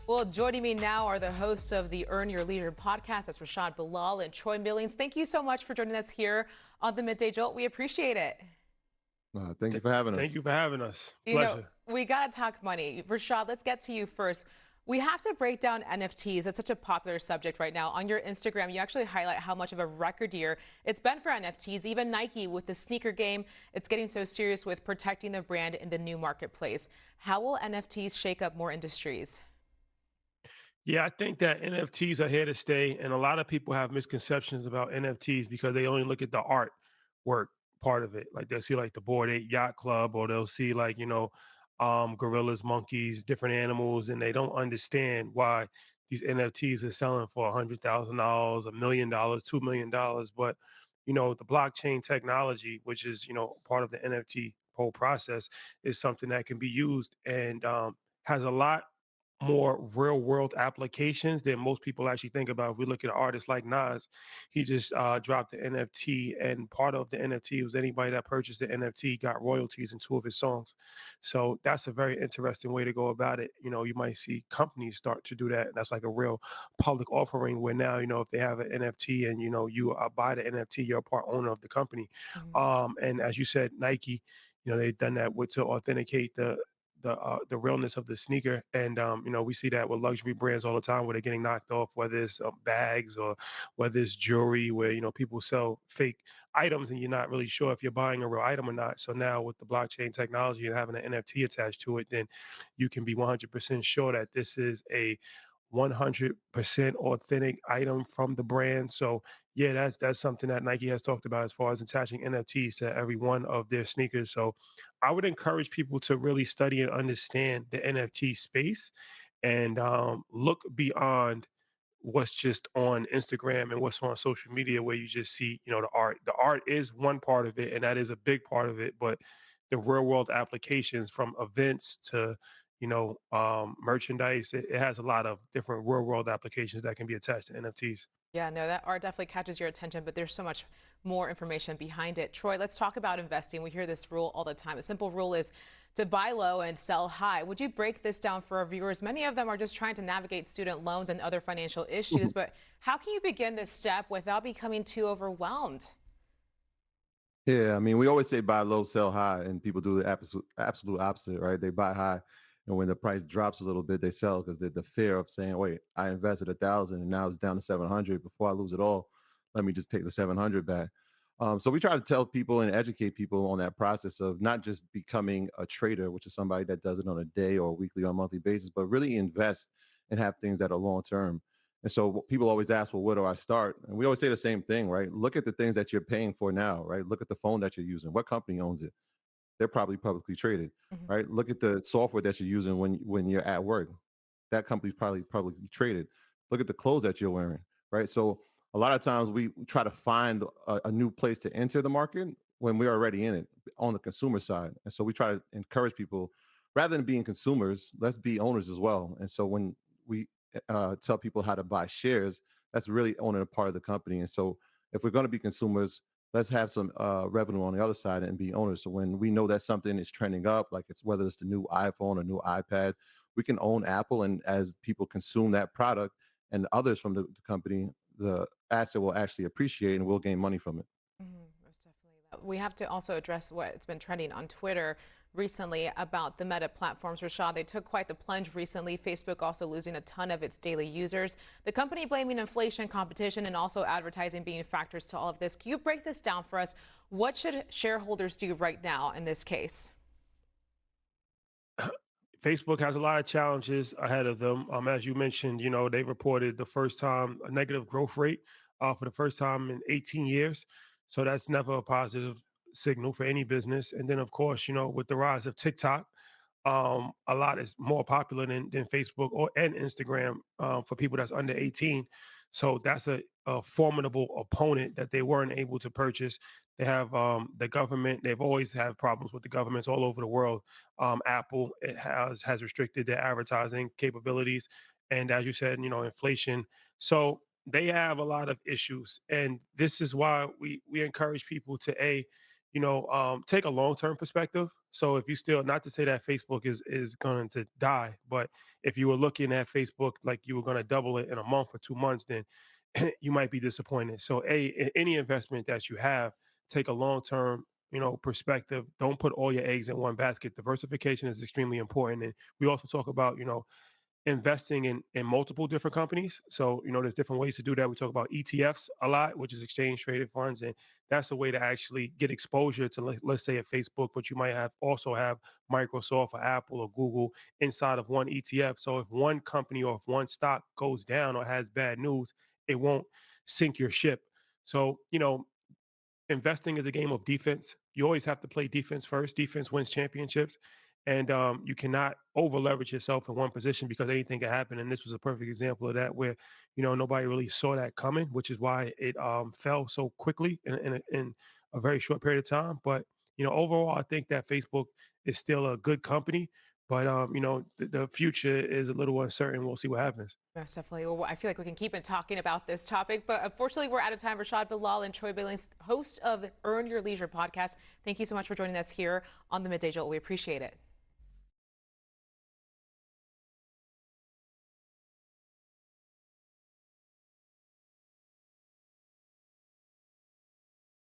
Well, joining me now are the hosts of the Earn Your Leader podcast. That's Rashad, Bilal, and Troy Millings. Thank you so much for joining us here on the Midday Jolt. We appreciate it. Thank you for having Thank us. you for having us. You know, Pleasure. we got to talk money. Rashad, let's get to you first. We have to break down NFTs. It's such a popular subject right now. On your Instagram, you actually highlight how much of a record year it's been for NFTs. Even Nike with the sneaker game, it's getting so serious with protecting the brand in the new marketplace. How will NFTs shake up more industries? Yeah, I think that NFTs are here to stay, and a lot of people have misconceptions about NFTs because they only look at the art work part of it. Like they'll see like the Bored Ape Yacht Club, or they'll see like gorillas, monkeys, different animals, and they don't understand why these NFTs are selling for $100,000, $1 million, $2 million. But the blockchain technology, which is part of the NFT whole process, is something that can be used and has a lot more real world applications than most people actually think about. If we look at artists like Nas, he just dropped the NFT, and part of the NFT was anybody that purchased the NFT got royalties in two of his songs. So that's a very interesting way to go about it. You might see companies start to do that. That's like a real public offering where now, if they have an NFT and you buy the NFT, you're a part owner of the company. Mhm. And as you said, Nike, they've done that with to authenticate the realness of the sneaker. And we see that with luxury brands all the time where they're getting knocked off, whether it's bags or whether it's jewelry, where people sell fake items and you're not really sure if you're buying a real item or not. So now with the blockchain technology and having an NFT attached to it, then you can be 100% sure that this is a 100% authentic item from the brand. So yeah, that's something that Nike has talked about as far as attaching NFTs to every one of their sneakers. So I would encourage people to really study and understand the NFT space and look beyond what's just on Instagram and what's on social media where you just see, the art. The art is one part of it, and that is a big part of it, but the real world applications from events to merchandise, it has a lot of different real world applications that can be attached to NFTs. Yeah, no, that art definitely catches your attention, but there's so much more information behind it. Troy, let's talk about investing. We hear this rule all the time. A simple rule is to buy low and sell high. Would you break this down for our viewers? Many of them are just trying to navigate student loans and other financial issues, but how can you begin this step without becoming too overwhelmed? Yeah, I mean, we always say buy low, sell high, and people do the absolute opposite, right? They buy high, and when the price drops a little bit, they sell because the fear of saying, "Wait, I invested 1,000 and now it's down to 700. Before I lose it all, let me just take the 700 back." So we try to tell people and educate people on that process of not just becoming a trader, which is somebody that does it on a day or weekly or monthly basis, but really invest and have things that are long term. And so people always ask, well, where do I start? And we always say the same thing, right? Look at the things that you're paying for now, right? Look at the phone that you're using. What company owns it? They're probably publicly traded, Mhm. right? Look at the software that you're using when you're at work. That company's probably publicly traded. Look at the clothes that you're wearing, right? So a lot of times we try to find a new place to enter the market when we're already in it on the consumer side. And so we try to encourage people rather than being consumers, let's be owners as well. And so when we tell people how to buy shares, that's really owning a part of the company. And so if we're going to be consumers, let's have some revenue on the other side and be owners. So when we know that something is trending up, like it's whether it's the new iPhone or new iPad, we can own Apple. And as people consume that product and others from the company, the asset will actually appreciate and we'll gain money from it. Most definitely. We have to also address what's been trending on Twitter recently about the Meta platforms. Rashad, they took quite the plunge recently. Facebook also losing a ton of its daily users. The company blaming inflation, competition, and also advertising being factors to all of this. Can you break this down for us? What should shareholders do right now in this case? Facebook has a lot of challenges ahead of them. As you mentioned, they reported the first time a negative growth rate for the first time in 18 years. So that's never a positive signal for any business. And then, of course, with the rise of TikTok, a lot is more popular than Facebook or and Instagram for people that's under 18. So that's a formidable opponent that they weren't able to purchase. They have the government. They've always had problems with the governments all over the world. Apple it has restricted their advertising capabilities, and as you said, inflation. So they have a lot of issues, and this is why we encourage people to take a long-term perspective. So if you still, not to say that Facebook is going to die, but if you were looking at Facebook like you were going to double it in a month or 2 months, then you might be disappointed. So any investment that you have, take a long-term, perspective. Don't put all your eggs in one basket. Diversification is extremely important. And we also talk about, investing in multiple different companies. So, there's different ways to do that. We talk about ETFs a lot, which is exchange traded funds. And that's a way to actually get exposure to, let's say, a Facebook, but you might also have Microsoft or Apple or Google inside of one ETF. So if one company or if one stock goes down or has bad news, it won't sink your ship. So, investing is a game of defense. You always have to play defense first. Defense wins championships. And you cannot over leverage yourself in one position because anything can happen. And this was a perfect example of that, where nobody really saw that coming, which is why it fell so quickly in a very short period of time. But overall, I think that Facebook is still a good company, but the future is a little uncertain. We'll see what happens. Most definitely. Well, I feel like we can keep on talking about this topic, but unfortunately, we're out of time. Rashad, Bilal, and Troy Billings, host of Earn Your Leisure podcast. Thank you so much for joining us here on the Midday Jolt. We appreciate it.